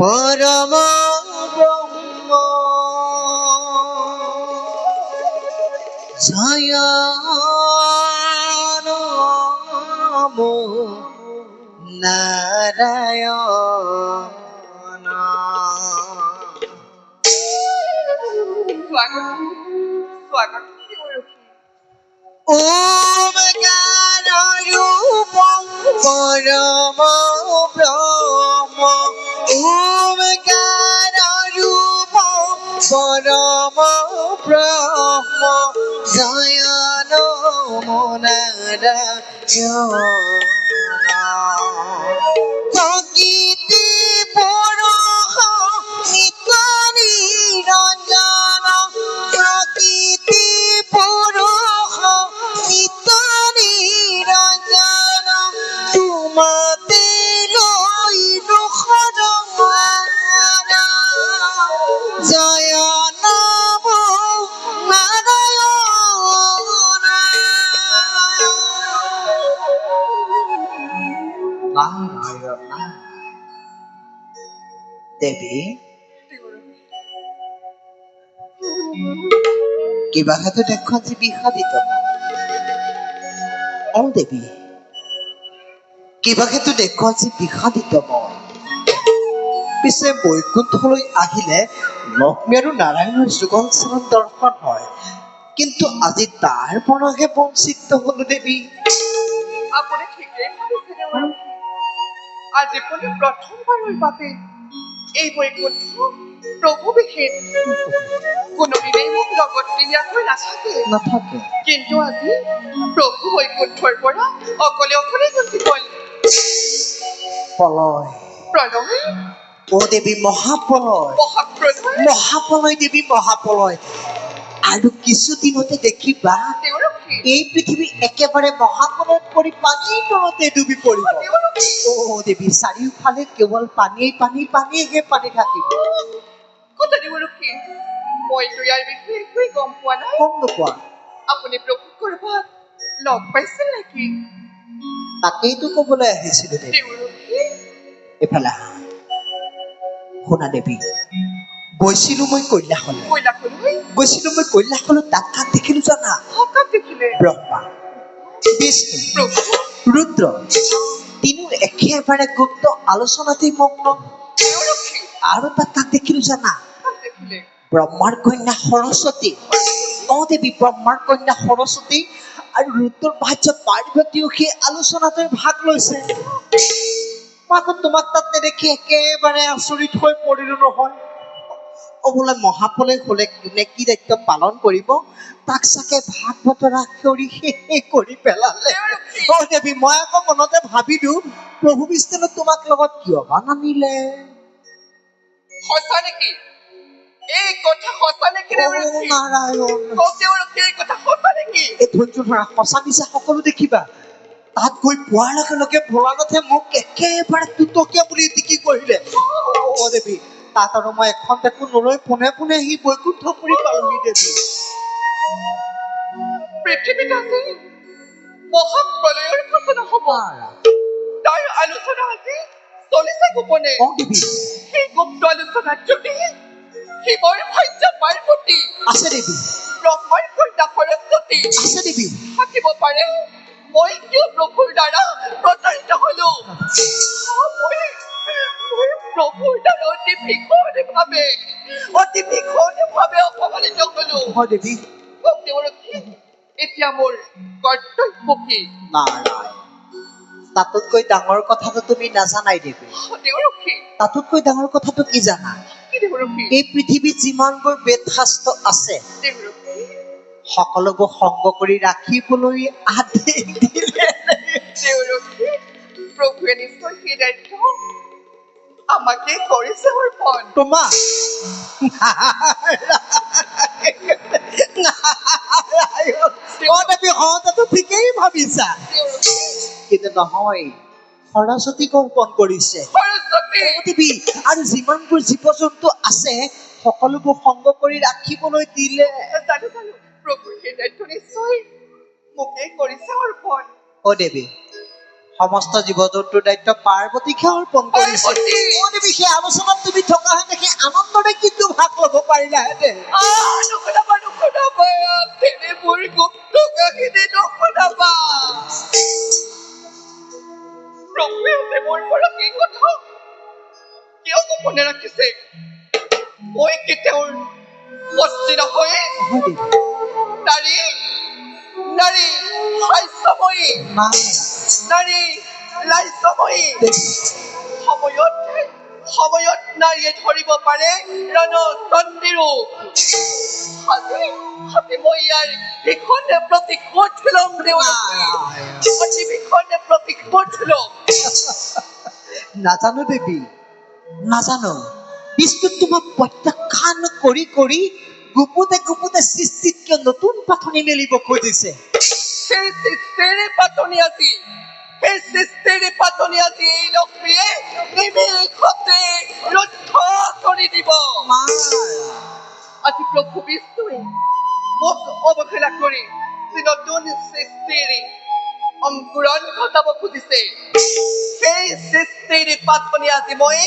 পরম ব্রহ্ম জয় নমো নারায়ণ। স্বাগত ওমকার রূপং পরম ব্রহ্ম ওমকার রূপং পরম ব্রহ্ম জয় নমো নারায়ণ। প্রকৃতি পুরুষ নিত্য নিরঞ্জন প্রকৃতি পুরুষ নিত্য নিরঞ্জন তোমাতে লৈ দুখ জয় নমো নারায়ণ। নারায়ণ দেৱী কিবাহেতু দেখুৱান যে বিষাদিত অ দেৱী কিবাহেতু দেখুৱান যে বিষাদিত মই পিছে বৈকুণ্ঠলৈ আহিলে লক্ষ্মী আৰু নাৰায়ণৰ যুগল চৰণ দৰ্শন হয়, কিন্তু আজি তাৰ পৰাহে বঞ্চিত হলো দেৱী। আপুনি ঠিকেই ভাবিছে দেউৰক্ষী। আজি আপুনি প্ৰথমবাৰৰ বাবে এই বৈকুণ্ঠ প্ৰভু বিশেষ কোনোদিনেই মোক লগত নিনিয়াকৈ নাথাকে, কিন্তু আজি প্ৰভু বৈকুণ্ঠৰ পৰা অকলে অকলে গুচি গ'ল। প্ৰলয় প্ৰণয় অ দেৱী মহাপ্ৰলয় মহাপ্ৰলয় মহাপ্ৰলয় দেৱী মহাপ্ৰলয়। আৰু কিছুদিনতে দেখিবা দেউৰক্ষী এই পৃথিৱী একেবাৰে মহাপ্ৰলয়ত পৰি পানীৰ তলতে ডুবি পৰিব। অ দেৱী চাৰিওফালে কেৱল পানীয়ে পানী পানীহে পানী থাকিব। কথা দেউৰক্ষী মইতো ইয়াৰ বিষয়ে একোৱেই গম পোৱা নাই। গম নোপোৱা? আপুনি প্ৰভুক ক'ৰবাত লগ পাইছিল নেকি? তাকেইতো কবলৈ আহিছিলো দেৱী। দেউৰক্ষী এফালে আহা। শুনা দেৱী, গৈছিলো মই কৈলাশলৈ গৈছিলো মই কৈলাশলৈ তাত কাক দেখিলো জানা? কাক দেখিলে? ব্ৰহ্মা বিষ্ণু প্ৰভু ৰুদ্ৰ তিনিও একেবাৰে গুপ্ত আলোচনাতেই মগ্ন। দেউৰক্ষী আৰু তাত কাক দেখিলো জানা? কাক দেখিলে? ব্ৰহ্মাৰ কন্যা সৰস্বতী। অ দেৱী ব্ৰহ্মাৰ কন্যা সৰস্বতী আৰু ৰুদ্ৰৰ ভাৰ্য পাৰ্বতীও সেই আলোচনাতে ভাগ লৈছে। আকৌ তোমাক তাত নেদেখি একেবাৰে আচৰিত হৈ পৰিলো নহয়। বোলে মহাপ্ৰলয় হলে কোনে কি দায়িত্ব পালন কৰিব তাক চাগে ভাগ বতৰা কৰি শেষ কৰি পেলালে। অ দেৱী মই আকৌ মনতে ভাবিলো প্ৰভু বিষ্ণুৱে তোমাক লগত কিয় বা নানিলে? সঁচা নেকি? এই কথা সঁচা নেকি দেউৰক্ষী? নাৰায়ণ কওক দেউৰক্ষী এই কথা সঁচা নেকি? এই ধৈৰ্য ধৰা, সঁচা মিছা সকলো দেখিবা। তাত গৈ পোৱাৰ লগে লগে ভোলানাথে মোক একেবাৰে টুটকীয়া বুলি টিকি কৰিলে। অ দেৱী তাত আৰু মই এখন দেখোন নলৈ পোনে পোনে আহি বৈকুণ্ঠ পুৰি পালোহি দেৱী। পৃথিৱীত আজি মহাপ্ৰলয়ৰ সূচনা হ'ব। তাৰ আলোচনা আজি চলিছে গোপনে। অ দেৱী সেই গুপ্ত আলোচনাত যদি শিৱৰ ভাৰ্য পাৰ্বতী আছে দেৱী ব্ৰহ্মাৰ কন্যা সৰস্বতী আছে দেৱী থাকিব পাৰে, মই কিয় প্ৰভুৰ দ্বাৰা প্ৰতাৰিত হলো? মই প্ৰভুৰ দ্বাৰা অতি ভীষণভাৱে অপমানিত হলো। হয় দেৱী। কওক দেউৰক্ষী এতিয়া মোৰ কৰ্তব্য কি? নাৰায়ণ তাতোতকৈ ডাঙৰ কথাটো তুমি নাজানাই দেৱী। দেউৰক্ষী তাতোতকৈ ডাঙৰ কথাটো কি জানা? কি দেউৰক্ষী? এই পৃথিৱীত যিমানবোৰ বেদ শাস্ত্ৰ আছে দেউৰক্ষী সকলোবোৰ সংগ কৰি ৰাখিবলৈ আদেশ দিলে। দেউৰক্ষী প্ৰভুৱে নিশ্চয় সেই দায়িত্ব আমাকে কৰিছে অৰ্পণ। তোমাক ঠিকেই ভাবিছা, দেউৰক্ষী কিন্তু নহয় সৰস্বতীক অৰ্পণ কৰিছে। সৰস্বতী আৰু যিমানবোৰ জীৱ জন্তু আছে সকলোবোৰ সংগ কৰি ৰাখিবলৈ দিলে। জানো জানো প্ৰভুৰ সেই দায়িত্ব নিশ্চয় মোকেই কৰিছে অৰ্পণ। অ দেৱী সমস্ত জীৱ-জন্তুৰ দায়িত্ব পাৰ্বতীকে অৰ্পণ কৰিছে পাৰ্বতী! অ দেৱী সেই আলোচনাত তুমি থকা হেঁতেন সেই আনন্দৰে কিন্তু ভাগ ল'ব পাৰিলাহেঁতেন নুশুনাবা তেনে মোৰ গুপ্ত কাহিনী নুশুনাবা প্ৰভুৱে মোৰ পৰা কি কথা কিয় গোপনে ৰাখিছে মই কেতিয়াও পত্নী নহয় হয় দেৱী নাৰী নাৰী হাস্যময়ী নাই নাৰী লাজ্যময়ী সময়ত সময়ত নাৰীয়ে ধৰিব পাৰে ৰণতন্ত্ৰী ৰূপ আজি মই ইয়াৰ ভীষণে প্ৰতিশোধ ল'ম অতি ভীষণে প্ৰতিশোধ ল'ম নাজানো দেৱী নাজানো বিষ্ণু তোমাক প্ৰত্যাখ্যান কৰি কৰি গুপুতে গুপুতে সৃষ্টিত কিয় নতুন পাথনি মেলিব খুজিছে সেই সৃষ্টিৰে পাতনি আজি সেই সৃষ্টিৰে পাতনি আজি এই লক্ষ্মীয়ে নিমিষতে ৰুদ্ধ কৰি দিব আজি প্ৰভু বিষ্ণুৱে মোক অৱহেলা কৰি যি নতুন সৃষ্টিৰ অংকুৰণ ঘটাব খুজিছে সেই সৃষ্টিৰ পাতনি আজি মই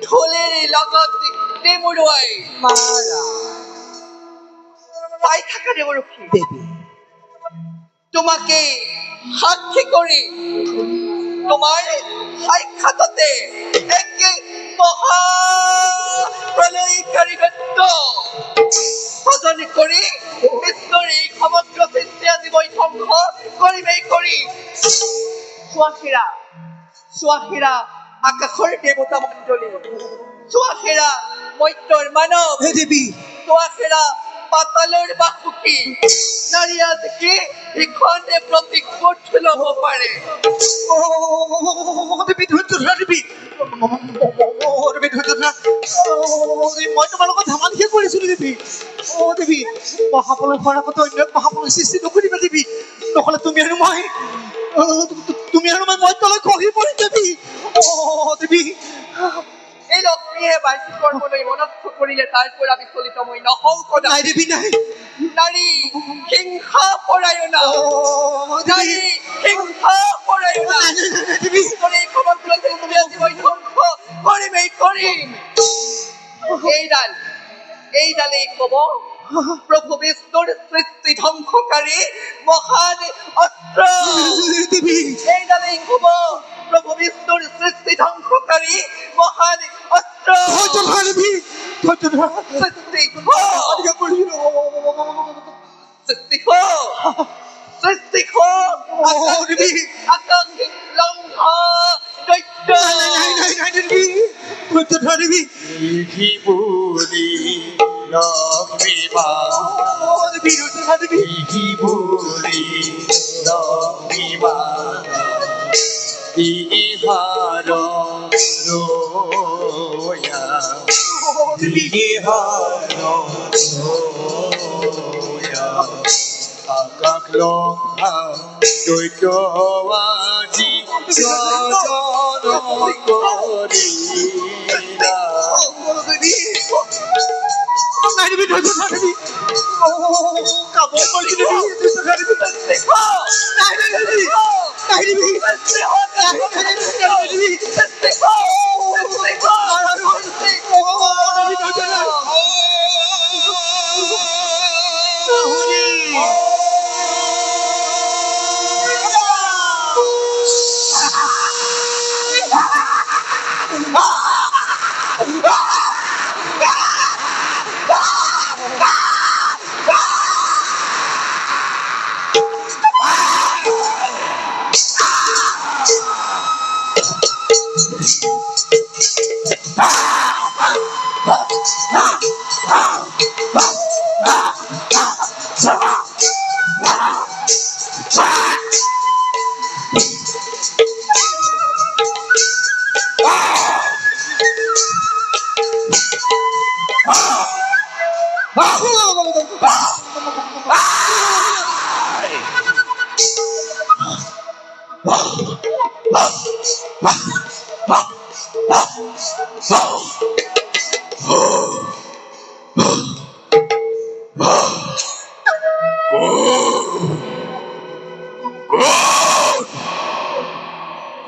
ঢোলেৰ লগত নেমুৰুৱাই পাই থাকা দেৱৰক্ষী দেৱী তোমাকে সাক্ষী কৰি তোমাৰ সাক্ষাততে একে মহা প্ৰলয়কাৰী নৃত্য সজনি কৰি বিষ্ণুৰ এই সমগ্ৰ সৃষ্টি আজি মই ধ্বংস কৰিমেই কৰি চোৱাখেৰা আকাশৰ দেৱতা মণ্ডলী চোৱাখেৰা মৈত্ৰৰ মানৱ হে দেৱী চোৱাখেৰা পাতালৰ বাসুকী নাৰী আজিকে ভীষণে প্ৰতিশোধ ল'ব পাৰে দেৱী ধৈৰ্য ধৰা দেৱী দেৱী ধৈৰ্য ধৰা মই তোমাৰ লগত ধেমালিহে কৰিছিলো দেৱী দেৱী মহাপলৰ হোৱাৰ আগতে অন্য মহাপলৰ সৃষ্টি নকৰিবা দেৱী নহ'লে তুমি আৰু মই মই তলৈ খহি পৰিম দেৱী দেৱী এই লক্ষ্মীয়ে বাধ্য কৰ্মলৈ মনস্থ কৰিলে তাৰ পৰা বিচলিত মই নহওঁ সদায় নাই দেৱী নাই নাৰী হিংসা পৰায়ণা নাৰী হিংসা পৰায়ণা দেৱী এই সমগ্ৰ সৃষ্টি আজি মই ধ্বংস কৰিমেই কৰিম এইডালেই ক'ব প্ৰভু বিষ্ণুৰ সৃষ্টি ধ্বংসকাৰী মহান অস্ত্ৰ দেৱী এইডালেই ক'ব প্ৰভু বিষ্ণুৰ সৃষ্টি ধ্বংসকাৰী মহান অস্ত্ৰ ধৈৰ্য ধৰা দেৱী ধৈৰ্য ধৰা সৃষ্টি এনেকৈ কৰিছিলো সৃষ্টি সৃষ্টি আকাশিক লংঘ দৈত্য ধৈৰ্য ধৰা দেৱী বুলি লক্ষ্মী মা দেৱী ধৈৰ্য ধৰা দেৱী বুলি লক্ষ্মী মা ইহাৰ ৰয়া আকাশ লংঘা দৈত্য আজি কৰিলা নাই দেৱী ধৈৰ্য ধৰা দেৱী কামৰ কৰিছো দেৱী ধৈৰ্য ধৰা দেৱী নাই দেৱী নাই দেৱী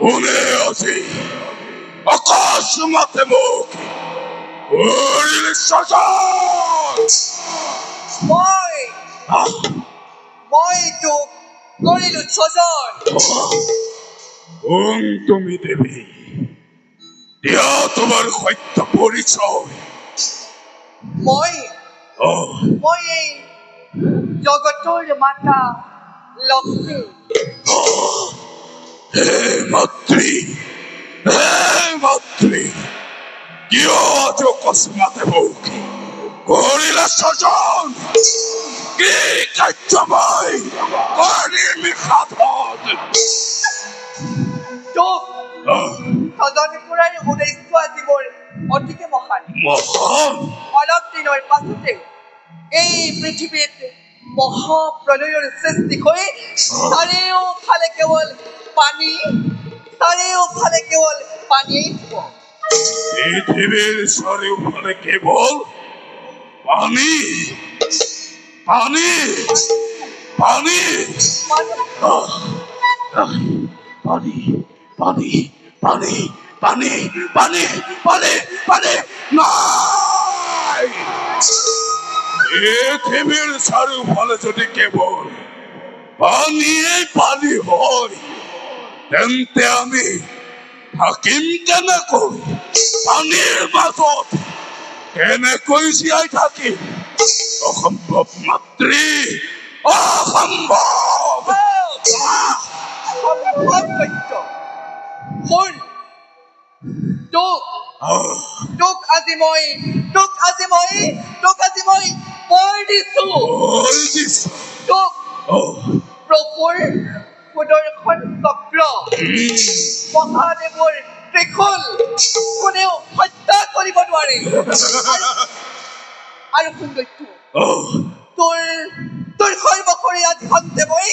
শুনে আজি অকস্মাতে মোক কৰিলে শাসন। মই তোক কৰিলো স্বজন। কোন তুমি দেৱী? দিয়া তোমাৰ সত্য পৰিচয়। মই অ' এই জগতৰ মাতা লক্ষ্মী। হে মাতৃ, হে মাতৃ, কিয় আজ অকস্মাতে মোক কৰিলে শাসন? কি কাৰ্য মই কৰিম সাধন? তোক স্বজন কৰাৰ উদ্দেশ্য আজি মোৰ অতিকে মহান। মহান অলপ দিনৰ পাছতে এই পৃথিৱীত মহাপ্ৰলয়ৰ সৃষ্টি হৈ চাৰিওফালে কেৱল পানীয়েই থাকিব। পৃথিৱীৰ চাৰিওফালে কেৱল পানী, পানী, পানী, পানী, পানী, পানী, পানী, পানী, পানী, পানী, নাই! পৃথিৱীৰ চাৰিওফালে যদি কেৱল পানীয়ে পানী হয়, তেন্তে আমি থাকিম কেনেকৈ? পানীৰ মাজত কেনেকৈ জীয়াই থাকিম? অসম্ভৱ মাতৃ, অসম্ভৱ! শুন, তোক আজি মই বৰ দিছো। তোক প্ৰভুৰ সুদৰ্শন চক্ৰ, মহাদেৱৰ ত্ৰিশূল কোনেও হত্যা কৰিব নোৱাৰে। আৰু শুন দৈত্য, তোৰ সৰ্বশৰী আজি সন্তে মই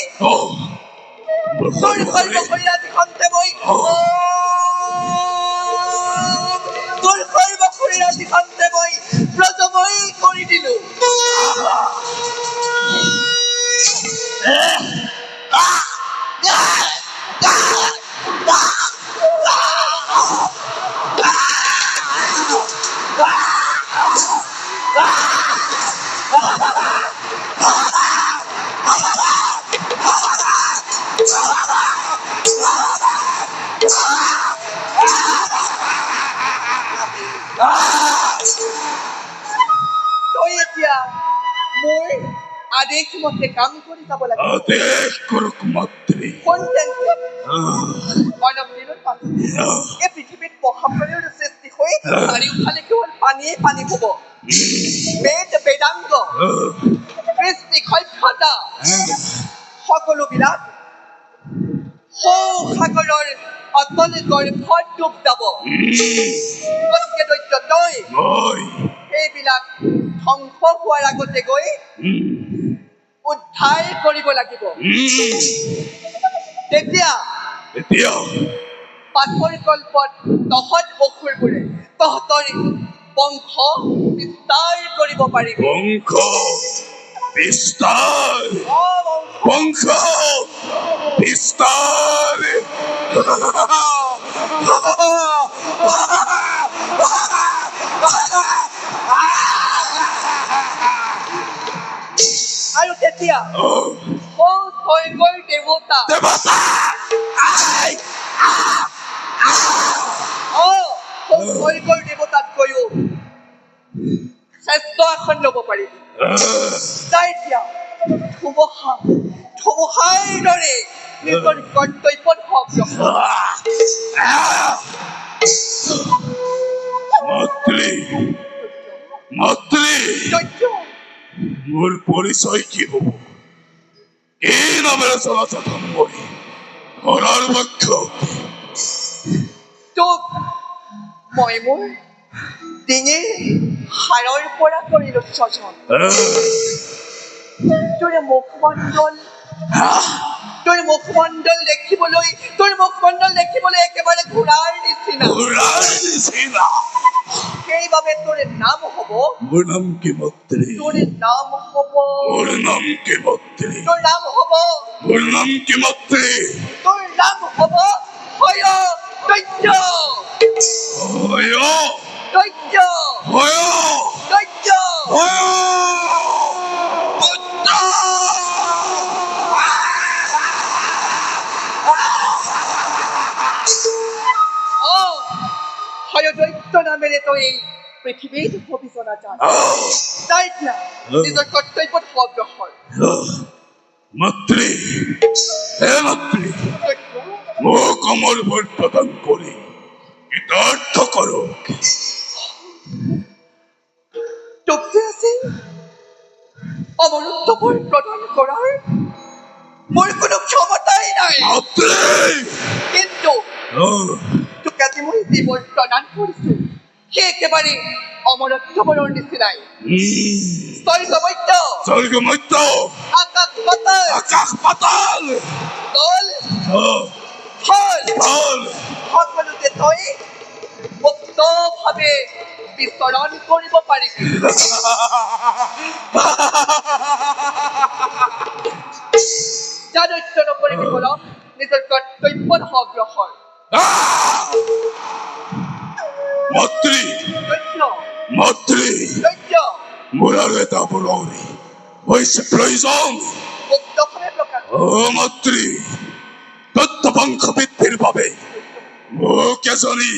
ব্ৰজময় কৰি দিলো। তই এতিয়া মোৰ আদেশ মতে কাম কৰি যাব লাগে। আদেশ কৰক মাতৃ। অলপ দিনৰ পাছতে এই পৃথিৱীত মহাপ্ৰলয়ৰ সৃষ্টি হৈ চাৰিওফালে কেৱল পানীয়ে পানী হ'ব। বেদ বেদাংগ কৃষ্টি সভ্যতা সকলোবিলাক সাগৰৰ অতল গৰ্ভত ডুব যাব। গতিকে দৈত্য তই সেইবিলাক ধ্বংস হোৱাৰ আগতে গৈ উদ্ধাৰ কৰিব লাগিব। তেতিয়া পাছৰ কল্পত তহঁত অসুৰবোৰে তহঁতৰ বংশ বিস্তাৰ কৰিব পাৰিব। বংশ বিস্তাৰ, বংশ বিস্তাৰ। আৰু তেতিয়া স্বৰ্গৰ দেৱতা স্বৰ্গৰ দেৱতাতকৈও শ্ৰেষ্ঠ আসন ল'ব পাৰিবি। এতিয়া ধুমুহাৰ দৰে নিজৰ কৰ্তব্যত মাতৃ, মাতৃ, মোৰ পৰিচয় কি হ'ব? এই নামেৰে চলাচল মই ঘৰৰ বক্ষ। তোক মই মোৰ ডিঙিৰ হাড়ৰ পৰা কৰিলো স্বজন। তোৰ মুখমণ্ডল দেখিবলৈ একেবাৰে ঘোঁৰাৰ নিচিনা। সেইবাবে তোৰ নাম হ'ব, মোৰ নাম কি মাতৃ? তোৰ নাম হ'ব, মোৰ নাম কি মাতৃ? তোৰ নাম হ'ব, মোৰ নাম কি মাতৃ? তোৰ নাম হ'ব হয় দৈত্য হয় দৈত্য হয় দৈত্য হয় হয় দৈত্য নামেৰে তই এই পৃথিৱীত ভবিষ্যত তাই এতিয়া নিজৰ কৰ্তব্যত অগ্ৰসৰ মাতৃ হে মাতৃ মোক অমৰ ভোট প্ৰদান কৰি কৃতাৰ্থ কৰক তোক যে আছে অমৰত্ব ভোট প্ৰদান কৰাৰ মোৰ কোনো ক্ষমতাই নাই মাতৃ কিন্তু তোক আজি মই জীৱন প্ৰদান কৰিছো সি একেবাৰে অমৰত্ববোৰৰ নিচিনাই স্বৰ্গমধ্য স্বৰ্গমধ্য আকাশ পাতাল আকাশ পাতাল তল ফল সকলোতে তই মুক্তভাৱে বিচৰণ কৰিব পাৰিবি জানৈত্য নকৰিবি বৰং নিজৰ কৰ্তব্যত অগ্ৰসৰ মাতৃ দৈত্য মাতৃ দৈত্য মোৰ আৰু এটা বৰঙণি হৈছে প্ৰয়োজন মুক্তভাৱে প্ৰকাশ অ মাতৃ তথ্য বংশ বৃদ্ধিৰ বাবে মোক এজনী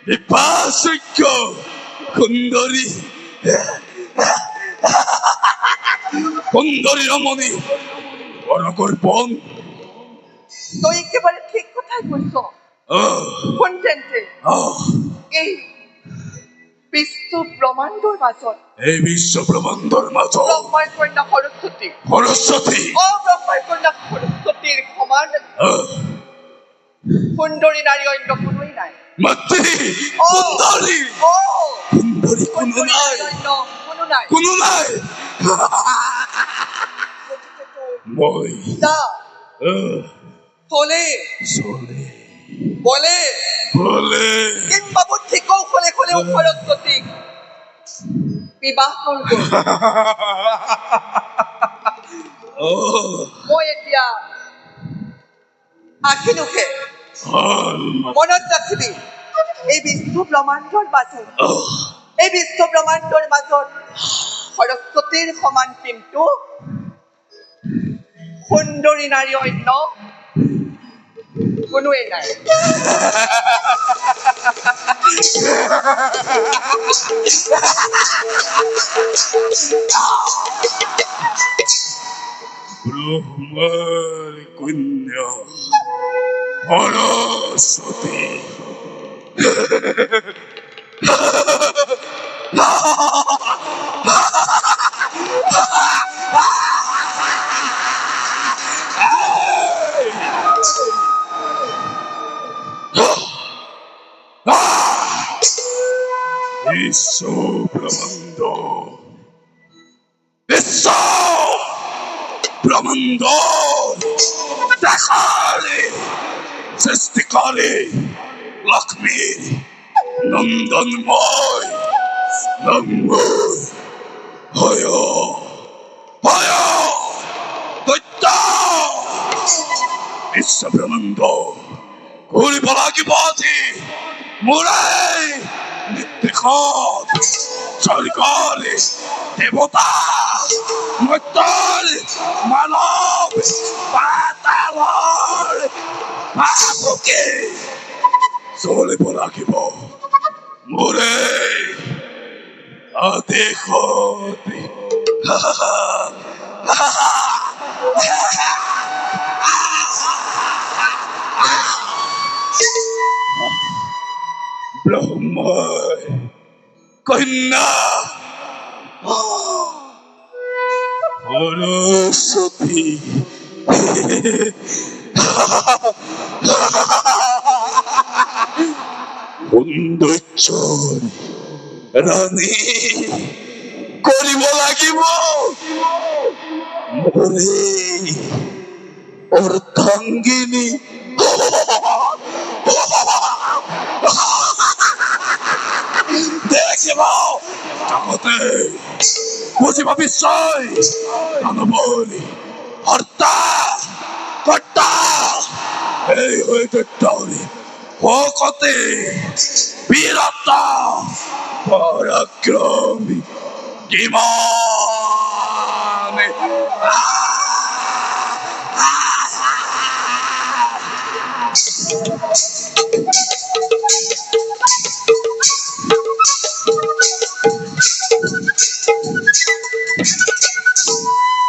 বিপাশযোগ্য সুন্দৰী ৰমণী বৰকৰ পণ তই একেবাৰে ঠিক কথাই কৈছ শুন তেন্তে এই বিশ্ব ব্ৰহ্মাণ্ডৰ মাজত এই বিশ্ব ব্ৰহ্মাণ্ডৰ মাজত ব্ৰহ্মাৰ কন্যা সৰস্বতী সৰস্বতী অব্ৰহ্মাৰ কন্যা সৰস্বতীৰ সমান সুন্দৰী নাৰী অন্য কোনোৱেই নাই মাতৃ সুন্দৰী অ সুন্দৰী কোনো সুন্দৰী নাই নাৰী অন্য কোনো নাই কোনো নাই গতিকে তই মই যা চলে চলে বলে বলে কিংবা বুদ্ধি কৌশলে হলেও সৰস্বতীক বিবাহ কৰিব মই এতিয়া আহিলোকে মনত ৰাখিবি এই বিশ্ব ব্ৰহ্মাণ্ডৰ মাজত সৰস্বতীৰ সমান কিন্তু সুন্দৰী নাৰী অন্য কোনোৱেই নাই ব্ৰহ্মাৰ কন্যা সৰস্বতী বিশ্ব ব্ৰহ্মাণ্ড বিশ্ব ব্ৰহ্মাণ্ড দেখালে সৃষ্টিকাৰী লক্ষ্মী নন্দনময় নন্দন হয় হয় দৈত্য বিশ্ব ব্ৰহ্মাণ্ড ঘূৰিব লাগিব আজি মোৰে নিৰ্দেশত স্বৰ্গৰে দেৱতা মৰ্ত্যৰ মানৱ পাতালৰ ভাবুকি চলিব লাগিব মোৰে আদেশত ব্ৰহ্মাৰ কন্যা সৰস্বতী সৌন্দৰ্যৰ ৰাণী কৰিব লাগিব মোৰে অৰ্ধাংগিনী দেখিব জগতে বুজিব বিশ্বই মানৱৰ হৰ্তা কৰ্তা এই হইতে তাহলে ভকতে বীৰতা পৰাক্ৰমী কিমানে